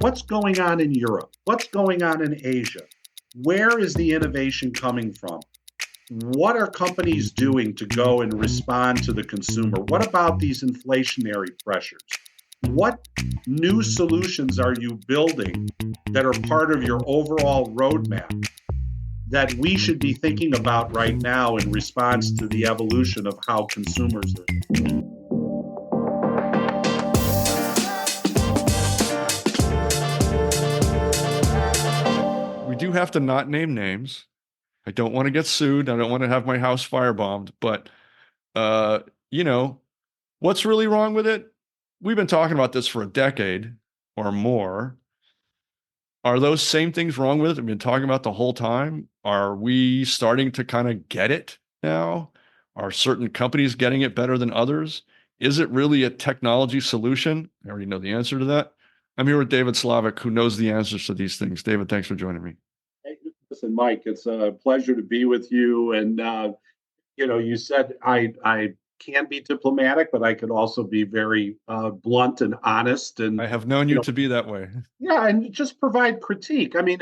What's going on in Europe? What's going on in Asia? Where is the innovation coming from? What are companies doing to go and respond to the consumer? What about these inflationary pressures? What new solutions are you building that are part of your overall roadmap that we should be thinking about right now in response to the evolution of how consumers are? We do have to not name names. I don't want to get sued. I don't want to have my house firebombed, but what's really wrong with it? We've been talking about this for a decade or more. Are those same things wrong with it we've been talking about the whole time? Are we starting to kind of get it now? Are certain companies getting it better than others? Is it really a technology solution? I already know the answer to that. I'm here with David Slavick, who knows the answers to these things. David, thanks for joining me. Hey, listen, Mike, it's a pleasure to be with you. And you said I can be diplomatic, but I could also be very blunt and honest. And I have known you to be that way. Yeah, and just provide critique. I mean,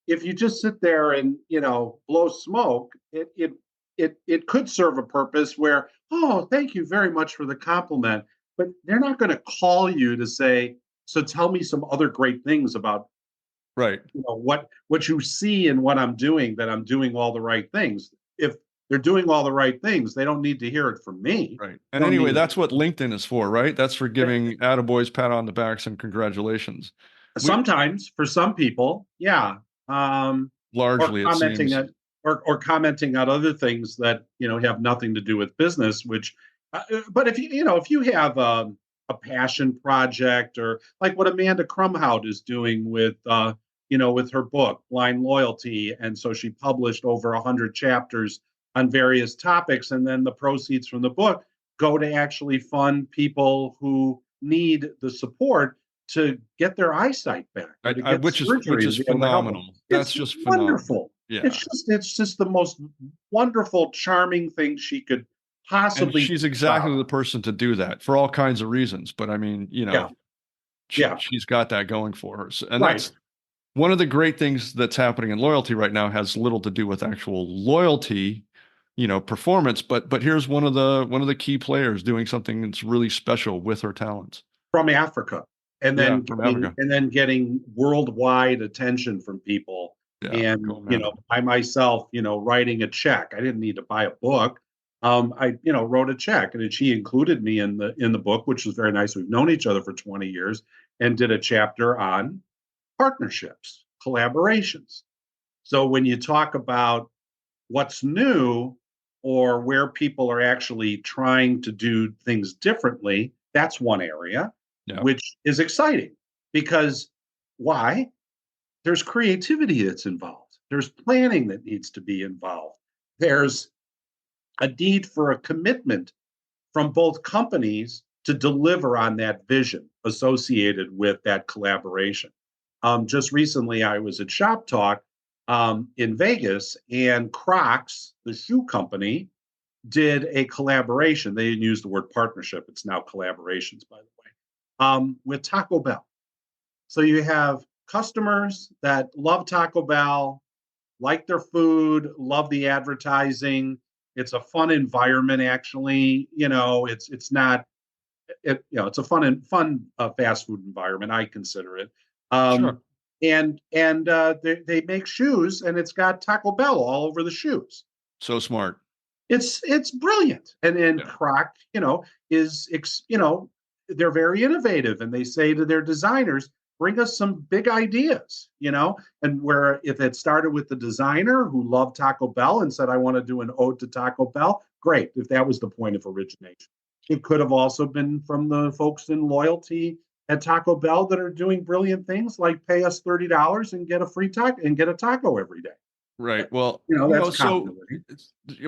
if you just sit there and blow smoke, it could serve a purpose where, oh, thank you very much for the compliment, but they're not going to call you to say, so tell me some other great things about right what you see and what I'm doing, that I'm doing all the right things. If they're doing all the right things, they don't need to hear it from me. Right. And anyway, that's what LinkedIn is for, right? That's for giving attaboys pat on the backs and congratulations. Sometimes for some people, yeah. Largely, or commenting it seems. or commenting on other things that have nothing to do with business. Which, but if you have a passion project, or like what Amanda Cromhout is doing with with her book Blind Loyalty, and so she published over 100 chapters on various topics, and then the proceeds from the book go to actually fund people who need the support to get their eyesight back, which is phenomenal. That's just wonderful. Phenomenal. Yeah. It's just the most wonderful, charming thing she could possibly. And she's exactly the person to do that for all kinds of reasons. But I mean, she's got that going for her. And that's one of the great things that's happening in loyalty right now. Has little to do with actual loyalty, performance. But here's one of the key players doing something that's really special with her talents from Africa. And then getting worldwide attention from people. Yeah, and I myself, writing a check. I didn't need to buy a book. I wrote a check, and she included me in the book, which was very nice. We've known each other for 20 years, and did a chapter on partnerships, collaborations. So when you talk about what's new, or where people are actually trying to do things differently, that's one area. Yeah. Which is exciting, because why? There's creativity that's involved. There's planning that needs to be involved. There's a need for a commitment from both companies to deliver on that vision associated with that collaboration. Just recently, I was at Shop Talk in Vegas, and Crocs, the shoe company, did a collaboration. They didn't use the word partnership. It's now collaborations, by the way. With Taco Bell. So you have customers that love Taco Bell, like their food, love the advertising. It's a fun environment, actually. It's not. It's a fun fast food environment. I consider it. Sure. And they make shoes, and it's got Taco Bell all over the shoes. So smart. It's brilliant. And Croc, is they're very innovative, and they say to their designers, bring us some big ideas, and where if it started with the designer who loved Taco Bell and said, I want to do an ode to Taco Bell, great. If that was the point of origination, it could have also been from the folks in loyalty at Taco Bell that are doing brilliant things like pay us $30 and get a free taco and get a taco every day. Right. Well, so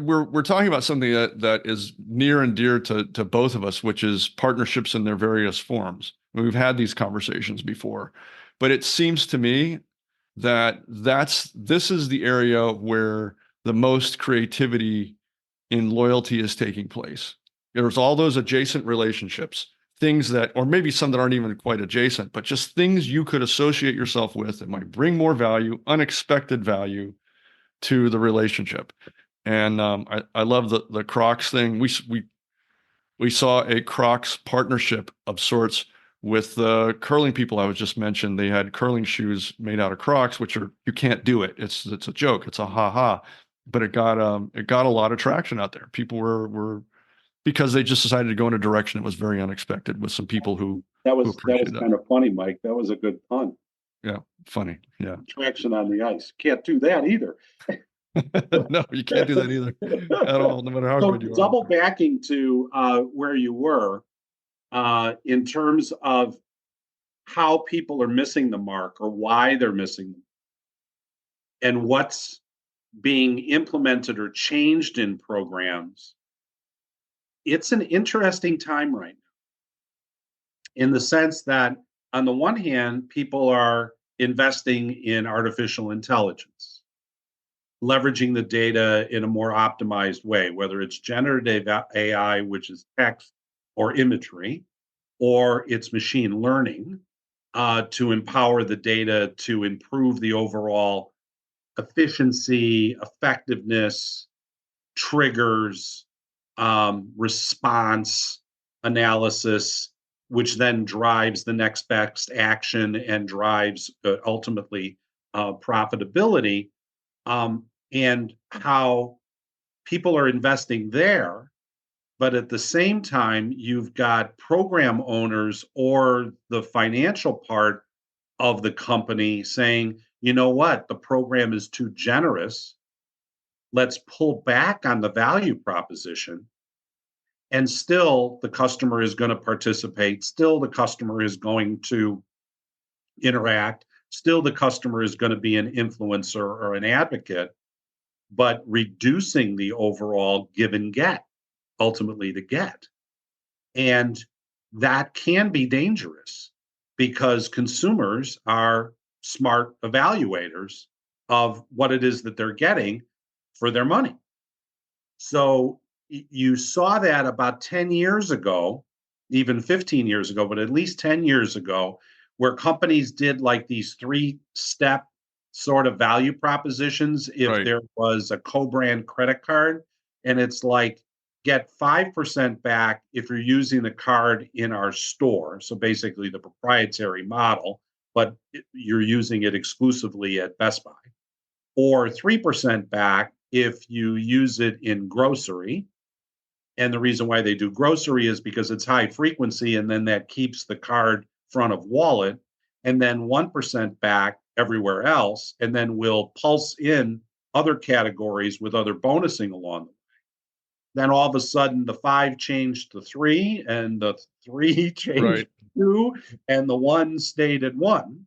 we're talking about something that is near and dear to both of us, which is partnerships in their various forms. We've had these conversations before, but it seems to me that this is the area where the most creativity in loyalty is taking place. There's all those adjacent relationships. things that, or maybe some that aren't even quite adjacent, but just things you could associate yourself with that might bring more value, unexpected value to the relationship. And I love the Crocs thing. We saw a Crocs partnership of sorts with the curling people I was just mentioned. They had curling shoes made out of Crocs, which are, you can't do it. It's a joke. It's a ha ha. But it got a lot of traction out there. People were because they just decided to go in a direction that was very unexpected with some people who was kind of funny, Mike. That was a good pun. Yeah, funny. Yeah. Traction on the ice. Can't do that either. No, you can't do that either at all, no matter how good you are. Double backing to where you were in terms of how people are missing the mark or why they're missing them and what's being implemented or changed in programs. It's an interesting time right now in the sense that, on the one hand, people are investing in artificial intelligence, leveraging the data in a more optimized way, whether it's generative AI, which is text or imagery, or it's machine learning to empower the data to improve the overall efficiency, effectiveness, triggers, response analysis, which then drives the next best action and drives ultimately profitability, and how people are investing there. But at the same time, you've got program owners or the financial part of the company saying, you know what, the program is too generous. Let's pull back on the value proposition. And still, the customer is going to participate. Still, the customer is going to interact. Still, the customer is going to be an influencer or an advocate, but reducing the overall give and get, ultimately the get. And that can be dangerous because consumers are smart evaluators of what it is that they're getting for their money. So you saw that about 10 years ago, even 15 years ago, but at least 10 years ago, where companies did like these 3-step sort of value propositions. If there was a co-brand credit card, and it's like, get 5% back if you're using the card in our store. So basically the proprietary model, but you're using it exclusively at Best Buy. Or 3% back if you use it in grocery. And the reason why they do grocery is because it's high frequency, and then that keeps the card front of wallet. And then 1% back everywhere else, and then we'll pulse in other categories with other bonusing along the way. Then all of a sudden the 5 changed to 3, and the 3 changed to 2, and the 1 stayed at 1.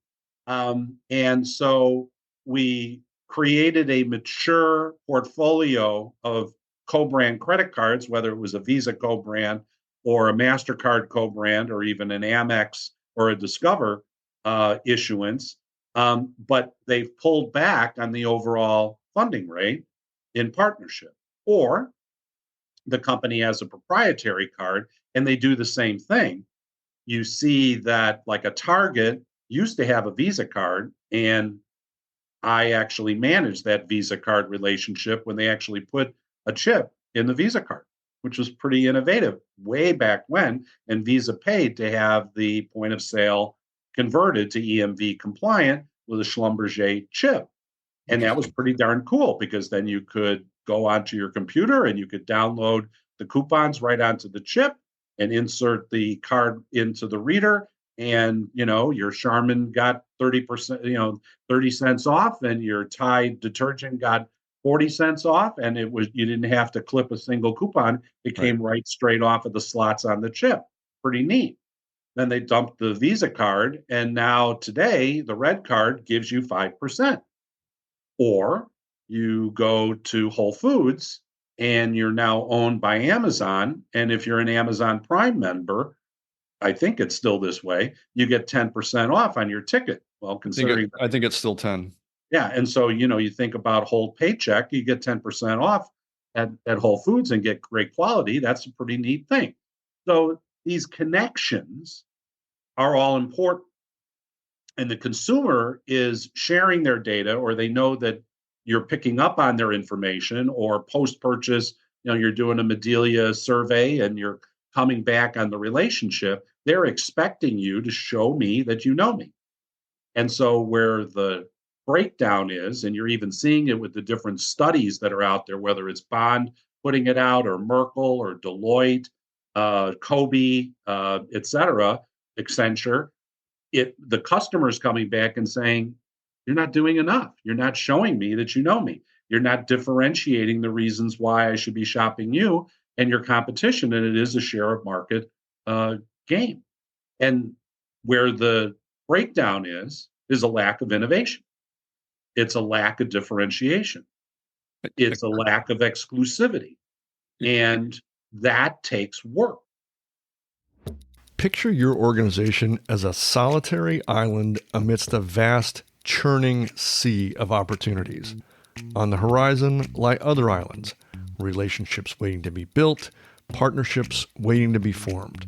And so we created a mature portfolio of co-brand credit cards, whether it was a Visa co-brand or a MasterCard co-brand or even an Amex or a Discover issuance. But they've pulled back on the overall funding rate in partnership. Or the company has a proprietary card and they do the same thing. You see that, like, a Target used to have a Visa card, and I actually managed that Visa card relationship when they actually put a chip in the Visa card, which was pretty innovative way back when. And Visa paid to have the point of sale converted to EMV compliant with a Schlumberger chip. And that was pretty darn cool, because then you could go onto your computer and you could download the coupons right onto the chip and insert the card into the reader. And, your Charmin got 30%, 30 cents off, and your Tide detergent got 40 cents off. And you didn't have to clip a single coupon. It came right straight off of the slots on the chip. Pretty neat. Then they dumped the Visa card. And now today, the red card gives you 5%. Or you go to Whole Foods and you're now owned by Amazon. And if you're an Amazon Prime member, I think it's still this way, you get 10% off on your ticket. Well, considering I think it's still 10. Yeah. And so, you think about Whole Paycheck, you get 10% off at Whole Foods and get great quality. That's a pretty neat thing. So these connections are all important. And the consumer is sharing their data, or they know that you're picking up on their information, or post-purchase, you're doing a Medelia survey and you're coming back on the relationship. They're expecting you to show me that you know me. And so where the breakdown is, and you're even seeing it with the different studies that are out there, whether it's Bond putting it out, or Merkle, or Deloitte, Kobe, et cetera, Accenture, the customer's coming back and saying, you're not doing enough. You're not showing me that you know me. You're not differentiating the reasons why I should be shopping you and your competition. And it is a share of market game. And where the breakdown is a lack of innovation. It's a lack of differentiation. It's a lack of exclusivity. And that takes work. Picture your organization as a solitary island amidst a vast, churning sea of opportunities. On the horizon lie other islands, relationships waiting to be built, partnerships waiting to be formed.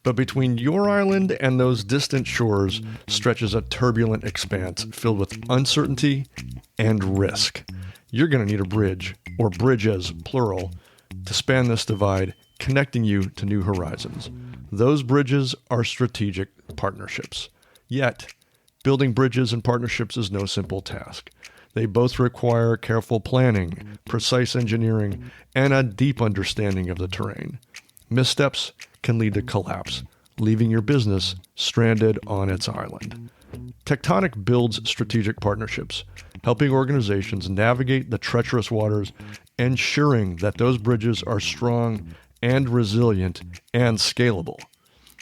But between your island and those distant shores stretches a turbulent expanse filled with uncertainty and risk. You're going to need a bridge, or bridges, plural, to span this divide, connecting you to new horizons. Those bridges are strategic partnerships. Yet, building bridges and partnerships is no simple task. They both require careful planning, precise engineering, and a deep understanding of the terrain. Missteps can lead to collapse, leaving your business stranded on its island. Tectonic builds strategic partnerships, helping organizations navigate the treacherous waters, ensuring that those bridges are strong and resilient and scalable.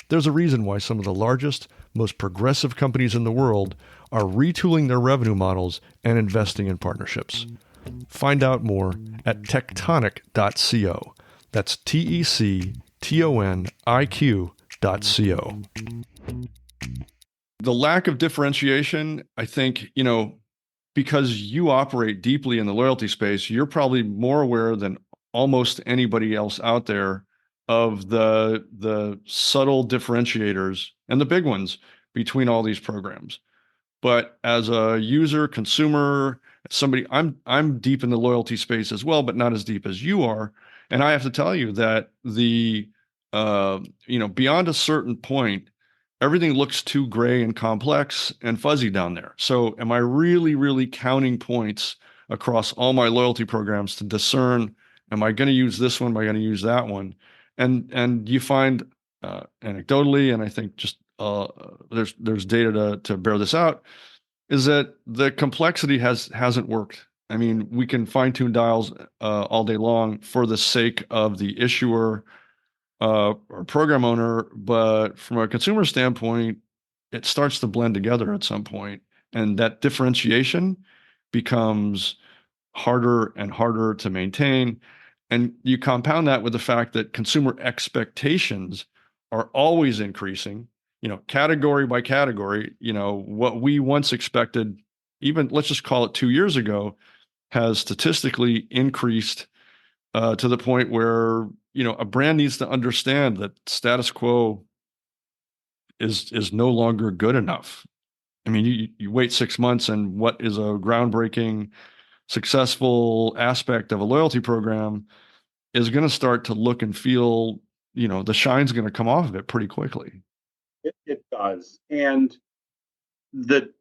There's a reason why some of the largest, most progressive companies in the world are retooling their revenue models and investing in partnerships. Find out more at tectonic.co. That's TECTONIQ.co. The lack of differentiation, I think, because you operate deeply in the loyalty space, you're probably more aware than almost anybody else out there of the subtle differentiators and the big ones between all these programs. But as a user, consumer, somebody, I'm deep in the loyalty space as well, but not as deep as you are. And I have to tell you that beyond a certain point, everything looks too gray and complex and fuzzy down there. So am I really, really counting points across all my loyalty programs to discern, am I going to use this one? Am I going to use that one? And you find anecdotally, and I think just there's data to bear this out, is that the complexity hasn't worked. I mean, we can fine-tune dials all day long for the sake of the issuer or program owner, but from a consumer standpoint, it starts to blend together at some point, and that differentiation becomes harder and harder to maintain. And you compound that with the fact that consumer expectations are always increasing, category by category. What we once expected, even let's just call it 2 years ago, has statistically increased to the point where, a brand needs to understand that status quo is no longer good enough. I mean, you wait 6 months, and what is a groundbreaking, successful aspect of a loyalty program is going to start to look and feel, the shine's going to come off of it pretty quickly. It does. And the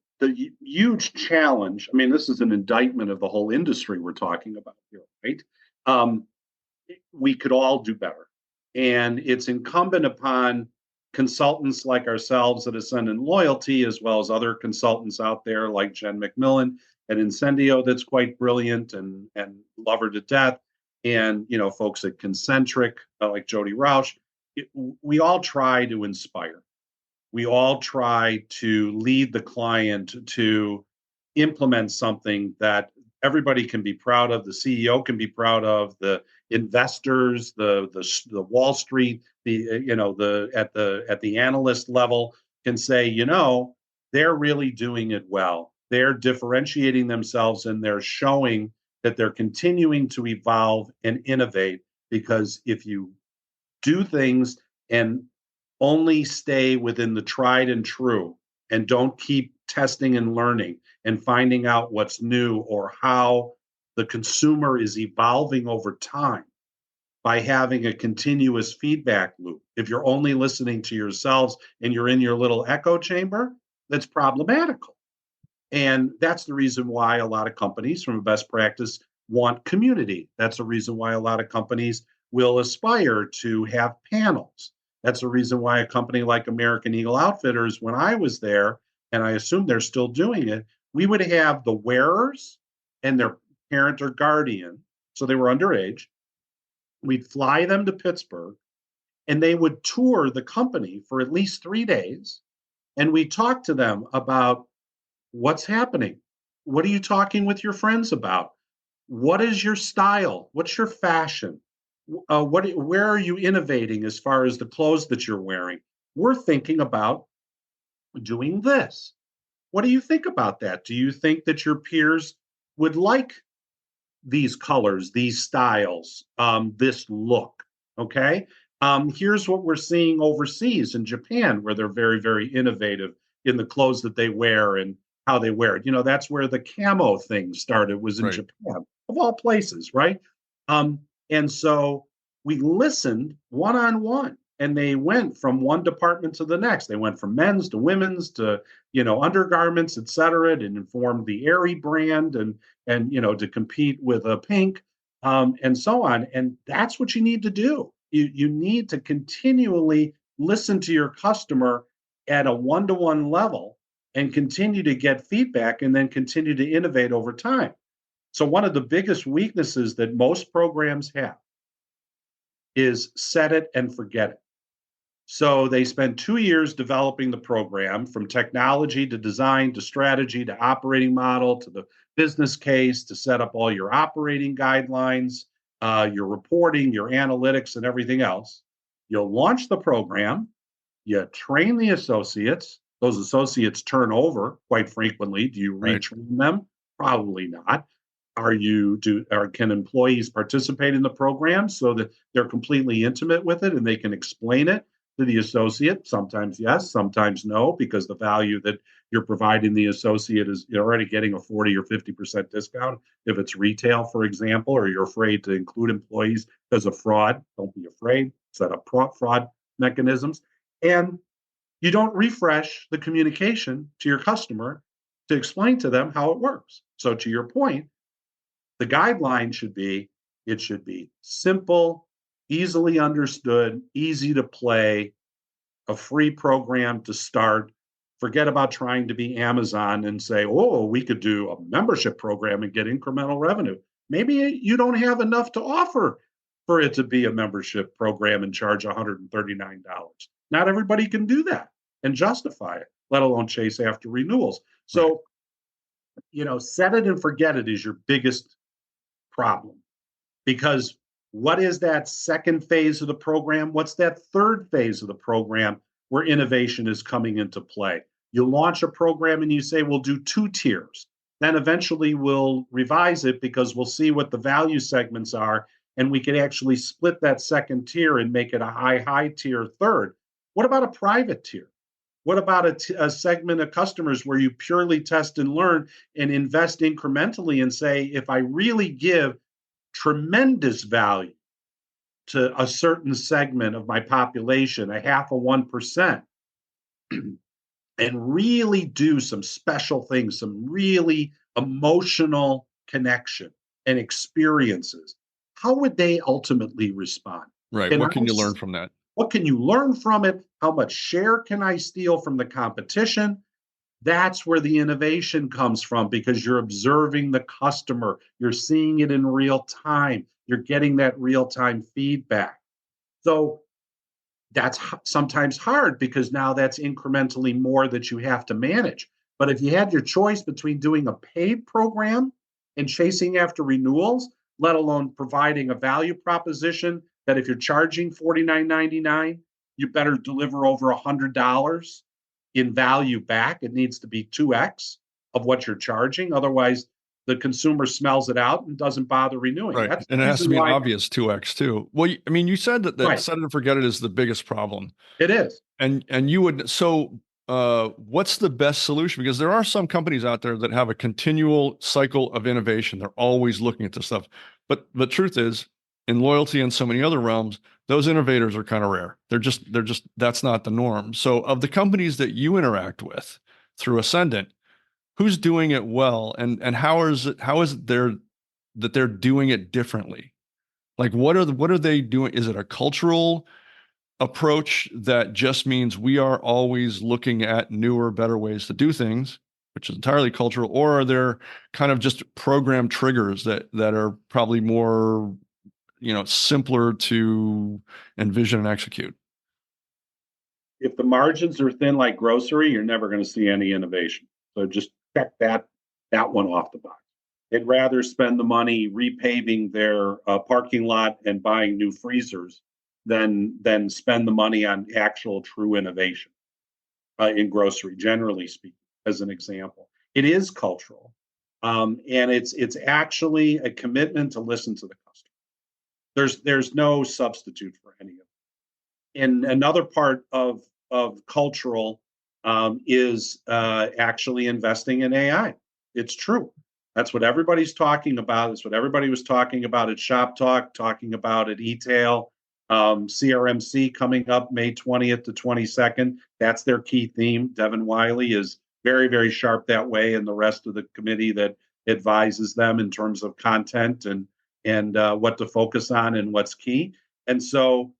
huge challenge, I mean, this is an indictment of the whole industry we're talking about here, right? We could all do better. And it's incumbent upon consultants like ourselves at Ascendant Loyalty, as well as other consultants out there like Jen McMillan at Incendio, that's quite brilliant and love her to death. And, folks at Concentric, like Jody Rausch. We all try to inspire. We all try to lead the client to implement something that everybody can be proud of. The CEO can be proud of. The investors, the Wall Street, at the analyst level can say, they're really doing it well. They're differentiating themselves, and they're showing that they're continuing to evolve and innovate. Because if you do things and only stay within the tried and true and don't keep testing and learning and finding out what's new or how the consumer is evolving over time by having a continuous feedback loop. If you're only listening to yourselves and you're in your little echo chamber, that's problematical. And that's the reason why a lot of companies, from a best practice, want community. That's the reason why a lot of companies will aspire to have panels. That's the reason why a company like American Eagle Outfitters, when I was there, and I assume they're still doing it, we would have the wearers and their parent or guardian, so they were underage. We'd fly them to Pittsburgh, and they would tour the company for at least 3 days. And we talked to them about what's happening. What are you talking with your friends about? What is your style? What's your fashion? Where are you innovating as far as the clothes that you're wearing? We're thinking about doing this. What do you think about that? Do you think that your peers would like these colors, these styles, this look? Okay. Here's what we're seeing overseas in Japan, where they're very, very innovative in the clothes that they wear and how they wear it. That's where the camo thing started, was in Japan, of all places, right? And so we listened one-on-one, and they went from one department to the next. They went from men's to women's to, undergarments, et cetera, and informed the Aerie brand and to compete with a Pink, and so on. And that's what you need to do. You need to continually listen to your customer at a one-to-one level and continue to get feedback and then continue to innovate over time. So one of the biggest weaknesses that most programs have is set it and forget it. So they spend 2 years developing the program, from technology to design to strategy to operating model to the business case, to set up all your operating guidelines, your reporting, your analytics, and everything else. You'll launch the program, you train the associates. Those associates turn over quite frequently. Do you retrain them? Probably not. Can employees participate in the program so that they're completely intimate with it and they can explain it to the associate? Sometimes yes, sometimes no, because the value that you're providing the associate is, you're already getting a 40 or 50% discount if it's retail, for example, or you're afraid to include employees because of fraud. Don't be afraid. Set up fraud mechanisms. And you don't refresh the communication to your customer to explain to them how it works. So to your point, the guideline should be simple, easily understood, easy to play, a free program to start. Forget about trying to be Amazon and say, oh, we could do a membership program and get incremental revenue. Maybe you don't have enough to offer for it to be a membership program and charge $139. Not everybody can do that and justify it, let alone chase after renewals. So, set it and forget it is your biggest problem. Because what is that second phase of the program? What's that third phase of the program where innovation is coming into play? You launch a program and you say, we'll do 2 tiers. Then eventually we'll revise it because we'll see what the value segments are, and we can actually split that second tier and make it a high tier third. What about a private tier? What about a segment of customers where you purely test and learn and invest incrementally and say, if I really give tremendous value to a certain segment of my population, a 0.5%, and really do some special things, some really emotional connection and experiences, how would they ultimately respond? Right. What can you learn from that? What can you learn from it? How much share can I steal from the competition? That's where the innovation comes from, because you're observing the customer. You're seeing it in real time. You're getting that real-time feedback. So that's sometimes hard, because now that's incrementally more that you have to manage. But if you had your choice between doing a paid program and chasing after renewals, let alone providing a value proposition that if you're charging $49.99, you better deliver over $100 in value back. It needs to be 2x of what you're charging. Otherwise, the consumer smells it out and doesn't bother renewing. Right. That's And the it has to reason be an why. obvious 2x too. Well, I mean, you said that set it and forget it is the biggest problem. It is. And you would, so what's the best solution? Because there are some companies out there that have a continual cycle of innovation. They're always looking at this stuff. But the truth is, in loyalty and so many other realms, those innovators are kind of rare. They're just, that's not the norm. So of the companies that you interact with through Ascendant, who's doing it well, and how is it that they're doing it differently? Like, what are they doing? Is it a cultural approach that just means we are always looking at newer, better ways to do things, which is entirely cultural, or are there kind of just program triggers that are probably more, simpler to envision and execute? If the margins are thin like grocery, you're never going to see any innovation. So just check that one off the box. They'd rather spend the money repaving their parking lot and buying new freezers than spend the money on actual true innovation in grocery, generally speaking, as an example. It is cultural, and it's actually a commitment to listen to the customer. There's no substitute for any of it. And another part of cultural is actually investing in AI. It's true. That's what everybody's talking about. It's what everybody was talking about at Shop Talk, talking about at eTail. CRMC coming up May 20th to 22nd. That's their key theme. Devin Wiley is very, very sharp that way, and the rest of the committee that advises them in terms of content and what to focus on and what's key. And so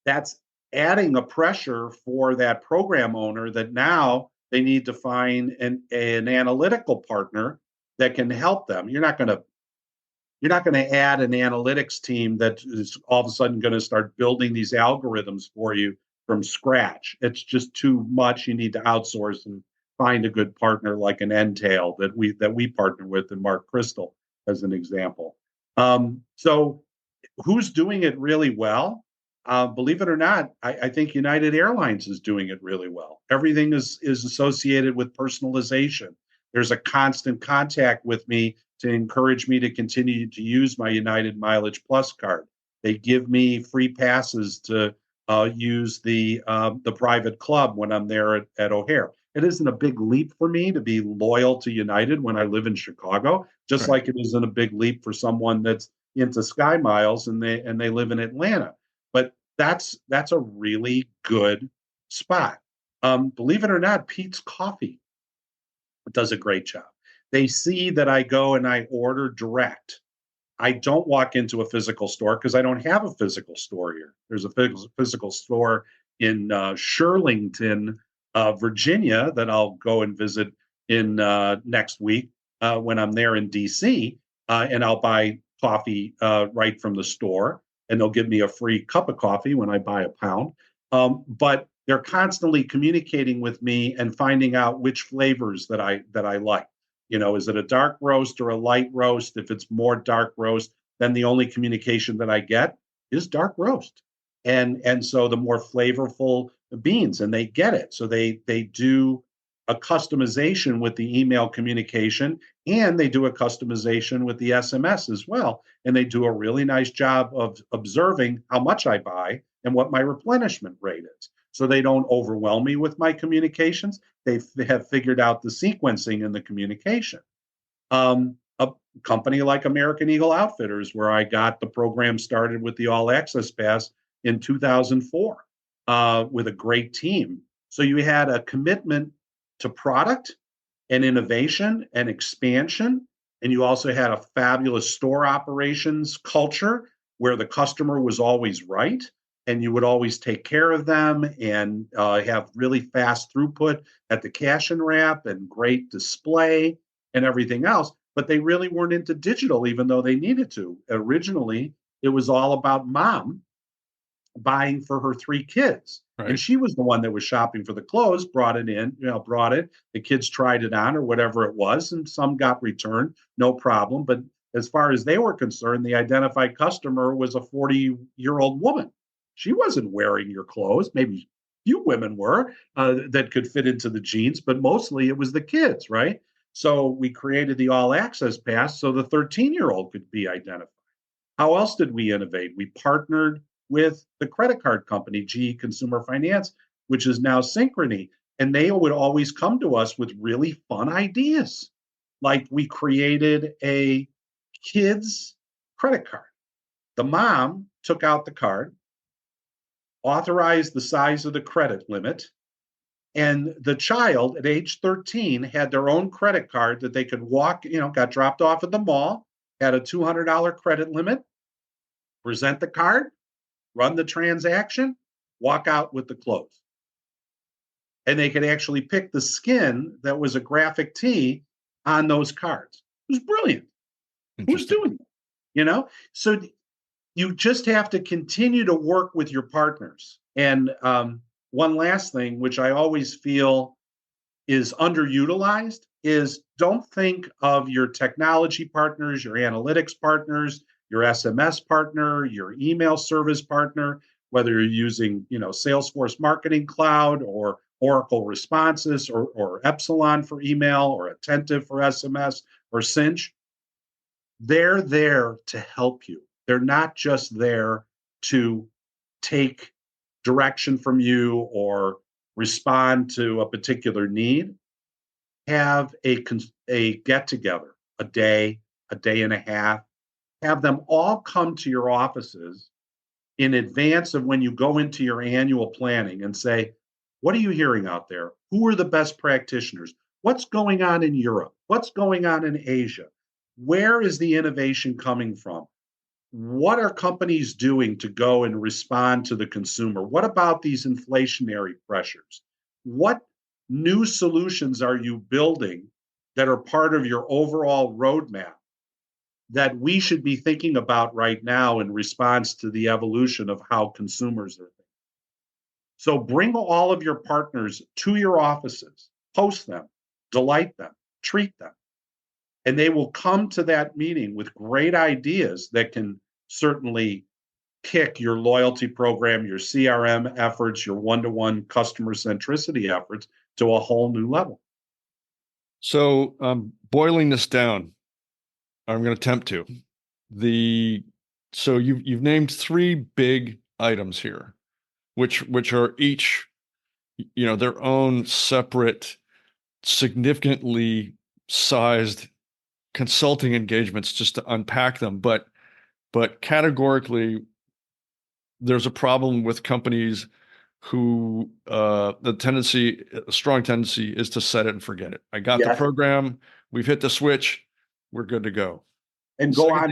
that's adding a pressure for that program owner that now they need to find an analytical partner that can help them. You're not going to add an analytics team that is all of a sudden going to start building these algorithms for you from scratch. It's just too much. You need to outsource and find a good partner like an Entail that we partner with, and Mark Crystal as an example. So who's doing it really well? Believe it or not, I think United Airlines is doing it really well. Everything is associated with personalization. There's a constant contact with me to encourage me to continue to use my United Mileage Plus card. They give me free passes to use the private club when I'm there at O'Hare. It isn't a big leap for me to be loyal to United when I live in Chicago, just right. Like it isn't a big leap for someone that's into Sky Miles and they live in Atlanta. But that's a really good spot. Believe it or not, Peet's Coffee does a great job. They see that I go and I order direct. I don't walk into a physical store because I don't have a physical store here. There's a physical store in Shirlington, Virginia, that I'll go and visit in next week when I'm there in DC, and I'll buy coffee right from the store, and they'll give me a free cup of coffee when I buy a pound. But they're constantly communicating with me and finding out which flavors that I like. Is it a dark roast or a light roast? If it's more dark roast, then the only communication that I get is dark roast. And so the more flavorful the beans, and they get it. So they do a customization with the email communication, and they do a customization with the SMS as well. And they do a really nice job of observing how much I buy and what my replenishment rate is. So they don't overwhelm me with my communications. They have figured out the sequencing in the communication. A company like American Eagle Outfitters, where I got the program started with the All Access Pass in 2004 with a great team. So you had a commitment to product and innovation and expansion. And you also had a fabulous store operations culture where the customer was always right. And you would always take care of them and have really fast throughput at the cash and wrap and great display and everything else. But they really weren't into digital, even though they needed to. Originally, it was all about mom buying for her 3 kids. Right. And she was the one that was shopping for the clothes, brought it, the kids tried it on or whatever it was, and some got returned, no problem. But as far as they were concerned, the identified customer was a 40-year-old woman. She wasn't wearing your clothes. Maybe few women were that could fit into the jeans, but mostly it was the kids, right? So we created the all access pass so the 13-year-old could be identified. How else did we innovate? We partnered with the credit card company, GE Consumer Finance, which is now Synchrony. And they would always come to us with really fun ideas. Like we created a kid's credit card. The mom took out the card, authorized the size of the credit limit, and the child at age 13 had their own credit card that they could walk, got dropped off at the mall, had a $200 credit limit, present the card, run the transaction, walk out with the clothes. And they could actually pick the skin that was a graphic tee on those cards. It was brilliant. Who's doing it? So you just have to continue to work with your partners. And one last thing, which I always feel is underutilized, is don't think of your technology partners, your analytics partners, your SMS partner, your email service partner, whether you're using, Salesforce Marketing Cloud or Oracle Responses or Epsilon for email or Attentive for SMS or Cinch. They're there to help you. They're not just there to take direction from you or respond to a particular need. Have a get together, a day and a half. Have them all come to your offices in advance of when you go into your annual planning and say, what are you hearing out there? Who are the best practitioners? What's going on in Europe? What's going on in Asia? Where is the innovation coming from? What are companies doing to go and respond to the consumer? What about these inflationary pressures? What new solutions are you building that are part of your overall roadmap that we should be thinking about right now in response to the evolution of how consumers are thinking? So bring all of your partners to your offices, host them, delight them, treat them. And they will come to that meeting with great ideas that can certainly kick your loyalty program, your CRM efforts, your one-to-one customer centricity efforts to a whole new level. So boiling this down, I'm going to attempt to. So you've named three big items here, which are each, their own separate, significantly sized consulting engagements just to unpack them. But categorically, there's a problem with companies who a strong tendency is to set it and forget it. I got the program, we've hit the switch, we're good to go. And go on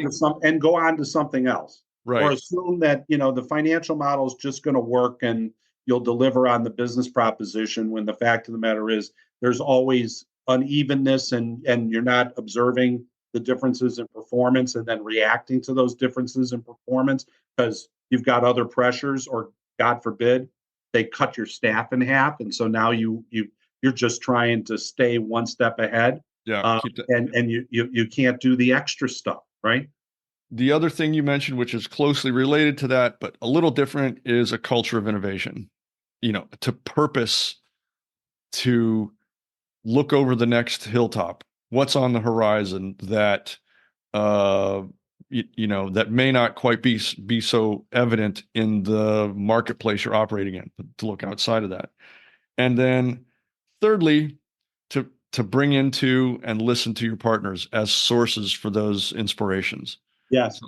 to something else. Right. Or assume that, the financial model is just going to work and you'll deliver on the business proposition, when the fact of the matter is there's always unevenness and you're not observing the differences in performance and then reacting to those differences in performance because you've got other pressures, or God forbid, they cut your staff in half. And so now you're just trying to stay one step ahead. Yeah. And you can't do the extra stuff, right? The other thing you mentioned, which is closely related to that, but a little different, is a culture of innovation. To purpose, to look over the next hilltop, what's on the horizon that that may not quite be so evident in the marketplace you're operating in, to look outside of that. And then thirdly, to bring into and listen to your partners as sources for those inspirations. Yes.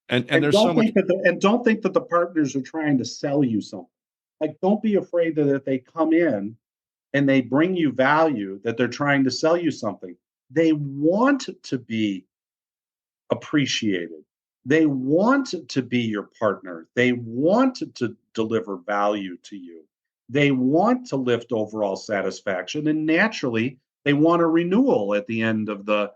And there's so much. Don't think that the partners are trying to sell you something. Like, don't be afraid that if they come in and they bring you value, that they're trying to sell you something. They want to be appreciated. They want to be your partner. They want to deliver value to you. They want to lift overall satisfaction. And naturally, they want a renewal at the end of the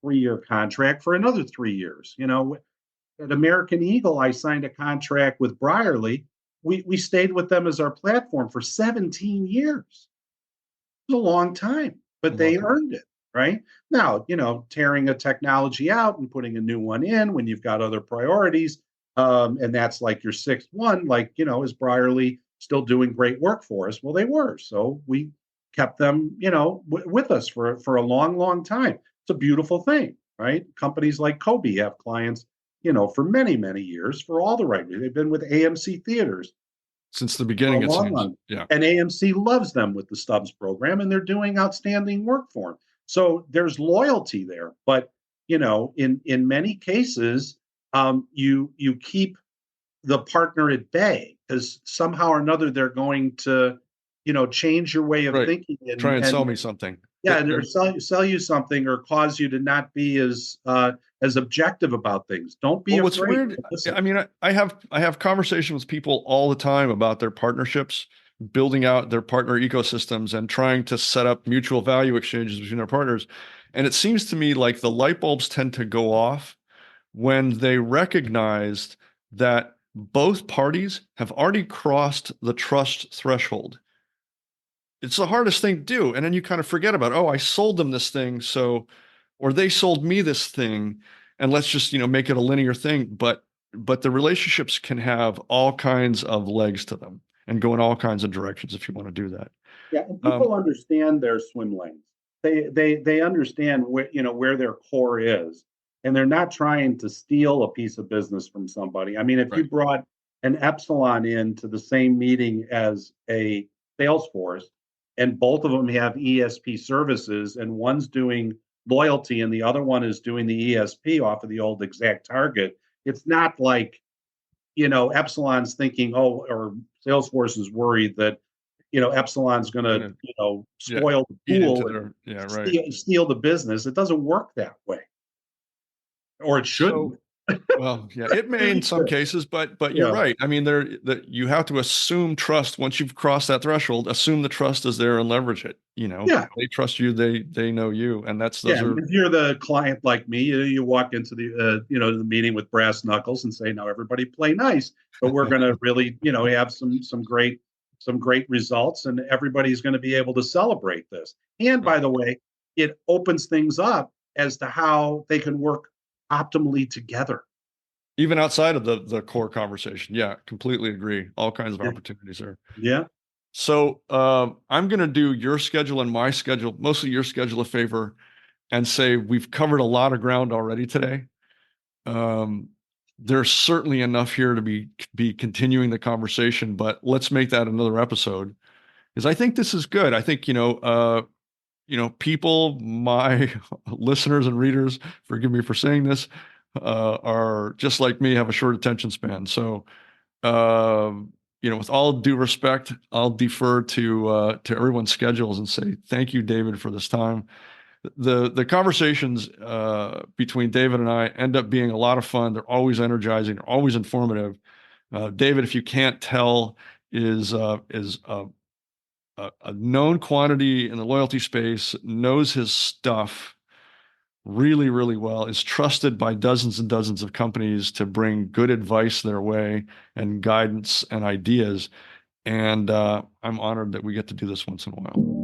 3-year contract for another 3 years. At American Eagle, I signed a contract with Brierley. We stayed with them as our platform for 17 years. It was a long time, but they earned it, right? Now, tearing a technology out and putting a new one in when you've got other priorities, and that's like your sixth one, is Brierley still doing great work for us? Well, they were. So we kept them, with us for a long, long time. It's a beautiful thing, right? Companies like Kobe have clients, for many, many years for all the right reasons. They've been with AMC theaters since the for a beginning, it long, seems. long. Yeah. And AMC loves them with the Stubs program, and they're doing outstanding work for them. So there's loyalty there. But in many cases, you keep the partner at bay because somehow or another they're going to, change your way of Right. thinking Try and sell me something. Yeah, or sell you something or cause you to not be as objective about things. Don't be what's afraid. weird, I mean, I have conversations with people all the time about their partnerships, building out their partner ecosystems and trying to set up mutual value exchanges between their partners. And it seems to me like the light bulbs tend to go off when they recognized that both parties have already crossed the trust threshold. It's the hardest thing to do. And then you kind of forget about, oh, I sold them this thing. So, or they sold me this thing, and let's just, make it a linear thing. But the relationships can have all kinds of legs to them and go in all kinds of directions if you want to do that. Yeah, and people understand their swim lanes. They understand where their core is, and they're not trying to steal a piece of business from somebody. I mean, if you brought an Epsilon into the same meeting as a Salesforce, and both of them have ESP services, and one's doing loyalty and the other one is doing the ESP off of the old Exact Target, it's not like Epsilon's thinking, oh, or Salesforce is worried that Epsilon's going to spoil the pool and steal the business. It doesn't work that way, or it shouldn't. Well, yeah, it may in some cases, but you're right. I mean, you have to assume trust once you've crossed that threshold. Assume the trust is there and leverage it. They trust you, they know you, and those are. If you're the client like me, you walk into the the meeting with brass knuckles and say, "Now everybody play nice, but we're going to really have some great results, and everybody's going to be able to celebrate this." And by the way, it opens things up as to how they can work optimally together. Even outside of the core conversation. Yeah, completely agree. All kinds of opportunities there. Yeah. So I'm going to do your schedule and my schedule, mostly your schedule, a favor and say we've covered a lot of ground already today. There's certainly enough here to be continuing the conversation, but let's make that another episode because I think this is good. I think, people, my listeners and readers, forgive me for saying this, are just like me, have a short attention span. So, with all due respect, I'll defer to everyone's schedules and say thank you, David, for this time. The conversations between David and I end up being a lot of fun. They're always energizing, they're always informative. David, if you can't tell, is a known quantity in the loyalty space, knows his stuff really, really well, is trusted by dozens and dozens of companies to bring good advice their way and guidance and ideas. And I'm honored that we get to do this once in a while.